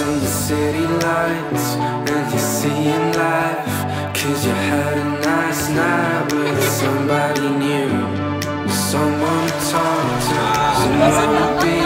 in the city lights, and you're seeing life, 'cause you had a nice night with somebody new, someone to talk to, someone to be